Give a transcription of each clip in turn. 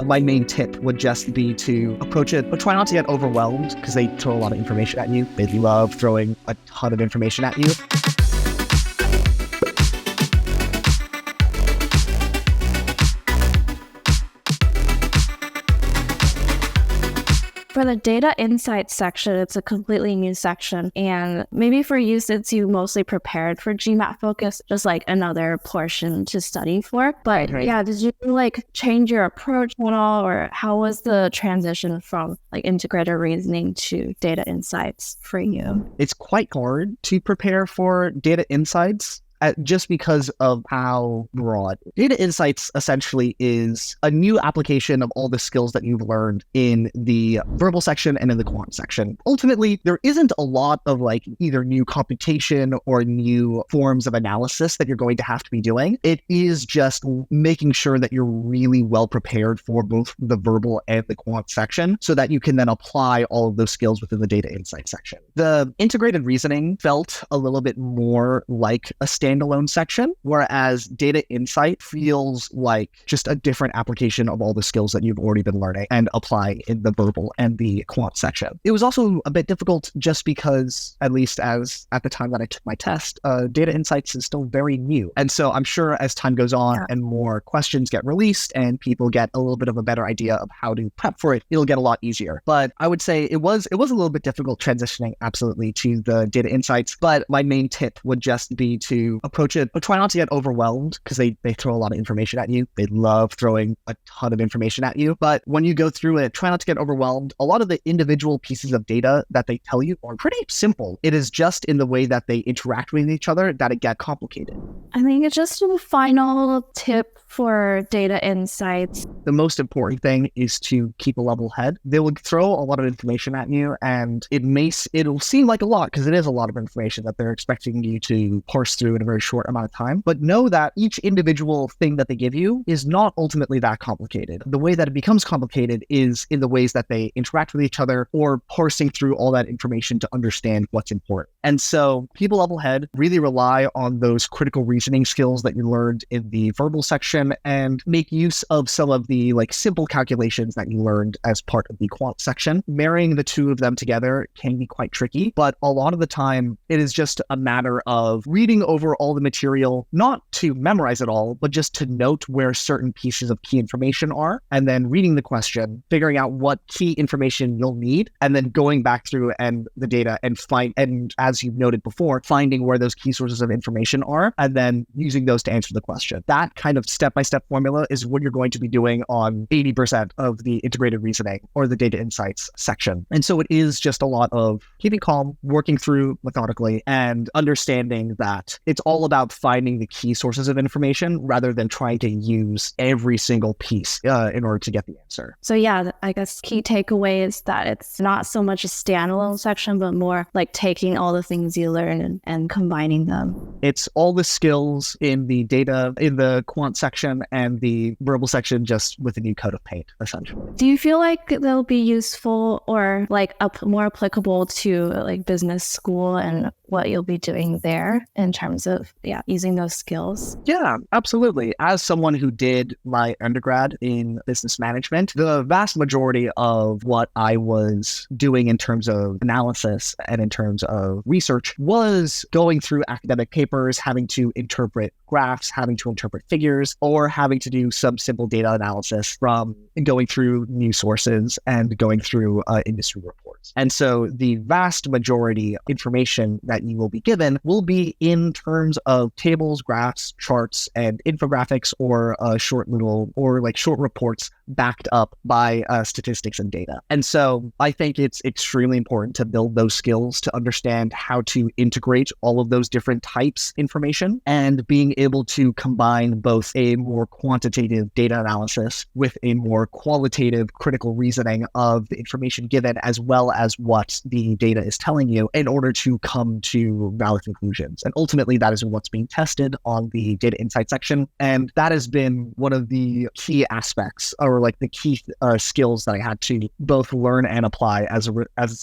My main tip would just be to approach it, but try not to get overwhelmed because they throw a lot of information at you. They love throwing a ton of information at you. For the data insights section, it's a completely new section. And maybe for you, since you mostly prepared for GMAT Focus, just like another portion to study for. But yeah, did you change your approach at all? Or how was the transition from integrated reasoning to data insights for you? It's quite hard to prepare for data insights. Just because of how broad. Data insights essentially is a new application of all the skills that you've learned in the verbal section and in the quant section. Ultimately, there isn't a lot of either new computation or new forms of analysis that you're going to have to be doing. It is just making sure that you're really well prepared for both the verbal and the quant section so that you can then apply all of those skills within the data insight section. The integrated reasoning felt a little bit more like a standalone section, whereas data insight feels like just a different application of all the skills that you've already been learning and apply in the verbal and the quant section. It was also a bit difficult just because, at least as at the time that I took my test, data insights is still very new. And so I'm sure as time goes on and more questions get released and people get a little bit of a better idea of how to prep for it, it'll get a lot easier. But I would say it was a little bit difficult transitioning absolutely to the data insights. But my main tip would just be to approach it, but try not to get overwhelmed because they throw a lot of information at you. They love throwing a ton of information at you. But when you go through it, try not to get overwhelmed. A lot of the individual pieces of data that they tell you are pretty simple. It is just in the way that they interact with each other that it gets complicated. I think it's just a final tip for data insights. The most important thing is to keep a level head. They will throw a lot of information at you, and it'll seem like a lot because it is a lot of information that they're expecting you to parse through in a very short amount of time. But know that each individual thing that they give you is not ultimately that complicated. The way that it becomes complicated is in the ways that they interact with each other or parsing through all that information to understand what's important. And so keep a level head, really rely on those critical reasoning skills that you learned in the verbal section and make use of some of the simple calculations that you learned as part of the quant section. Marrying the two of them together can be quite tricky, but a lot of the time it is just a matter of reading over all the material, not to memorize it all, but just to note where certain pieces of key information are, and then reading the question, figuring out what key information you'll need, and then going back through and the data and as you've noted before, finding where those key sources of information are, and then using those to answer the question. That kind of step-by-step formula is what you're going to be doing on 80% of the integrated reasoning or the data insights section. And so it is just a lot of keeping calm, working through methodically, and understanding that it's all about finding the key sources of information rather than trying to use every single piece in order to get the answer. So yeah, I guess key takeaway is that it's not so much a standalone section, but more taking all the things you learn and combining them. It's all the skills in the data, in the quant section and the verbal section, just with a new coat of paint, essentially. Do you feel like they'll be useful or more applicable to business school and what you'll be doing there in terms of using those skills? Yeah, absolutely. As someone who did my undergrad in business management, the vast majority of what I was doing in terms of analysis and in terms of research was going through academic papers, having to interpret graphs, having to interpret figures, or having to do some simple data analysis from going through news sources and going through industry reports. And so the vast majority of information that you will be given will be in terms of tables, graphs, charts, and infographics, or short reports backed up by statistics and data. And so I think it's extremely important to build those skills to understand how to integrate all of those different types of information and being able to combine both a more quantitative data analysis with a more qualitative critical reasoning of the information given, as well as what the data is telling you, in order to come to valid conclusions. And ultimately, that is what's being tested on the data insight section. And that has been one of the key aspects were like the key skills that I had to both learn and apply as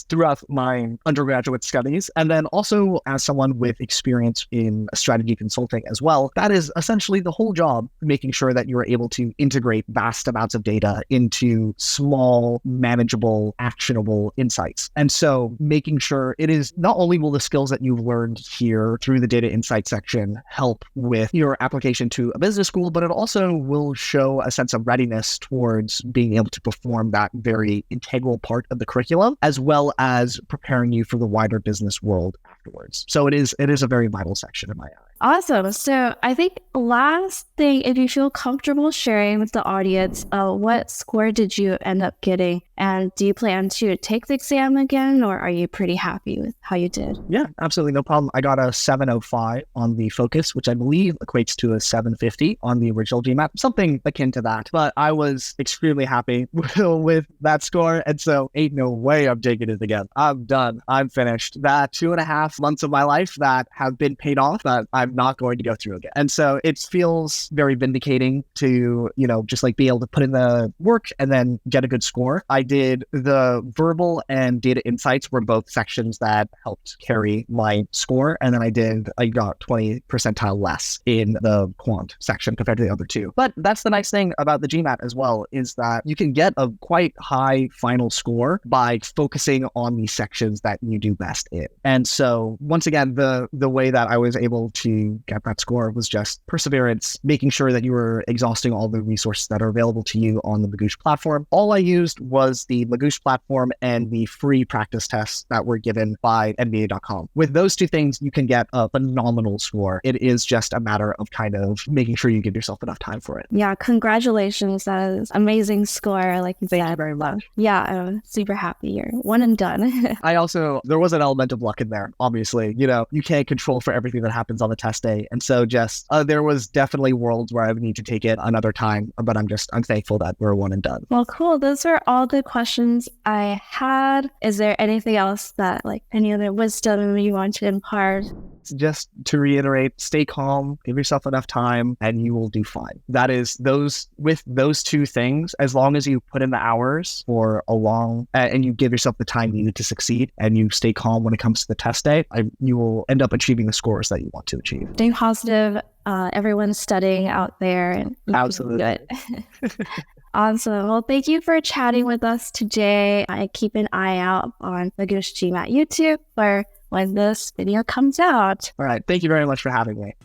throughout my undergraduate studies. And then also as someone with experience in strategy consulting as well, that is essentially the whole job, making sure that you're able to integrate vast amounts of data into small, manageable, actionable insights. And so making sure it is not only will the skills that you've learned here through the data insight section help with your application to a business school, but it also will show a sense of readiness towards being able to perform that very integral part of the curriculum, as well as preparing you for the wider business world afterwards. So it is a very vital section in my eye. Awesome. So I think last thing, if you feel comfortable sharing with the audience, what score did you end up getting? And do you plan to take the exam again, or are you pretty happy with how you did? Yeah, absolutely. No problem. I got a 705 on the Focus, which I believe equates to a 750 on the original GMAT, something akin to that. But I was extremely happy with that score. And so ain't no way I'm taking it again. I'm done. I'm finished. That 2.5 months of my life that have been paid off, that I'm not going to go through again. And so it feels very vindicating to, just like be able to put in the work and then get a good score. I did the verbal and data insights were both sections that helped carry my score. And then I got 20 percentile less in the quant section compared to the other two. But that's the nice thing about the GMAT as well, is that you can get a quite high final score by focusing on the sections that you do best in. And so once again, the way that I was able to get that score was just perseverance, making sure that you were exhausting all the resources that are available to you on the Magoosh platform. All I used was the Magoosh platform and the free practice tests that were given by NBA.com. With those two things, you can get a phenomenal score. It is just a matter of kind of making sure you give yourself enough time for it. Yeah, congratulations. That is amazing score. Like you said. Thank you very much. Yeah, I'm super happy. You're one and done. There was an element of luck in there, obviously. You can't control for everything that happens on the test day. And so there was definitely worlds where I would need to take it another time, but I'm thankful that we're one and done. Well, cool. Those are all the questions I had. Is there anything else that, like, any other wisdom you want to impart? Just to reiterate, stay calm, give yourself enough time, and you will do fine. That is with those two things, as long as you put in the hours for a long, and you give yourself the time needed to succeed, and you stay calm when it comes to the test day, you will end up achieving the scores that you want to achieve. Stay positive. Everyone's studying out there. And absolutely. Awesome. Well, thank you for chatting with us today. I keep an eye out on Magoosh GMAT YouTube for when this video comes out. All right. Thank you very much for having me.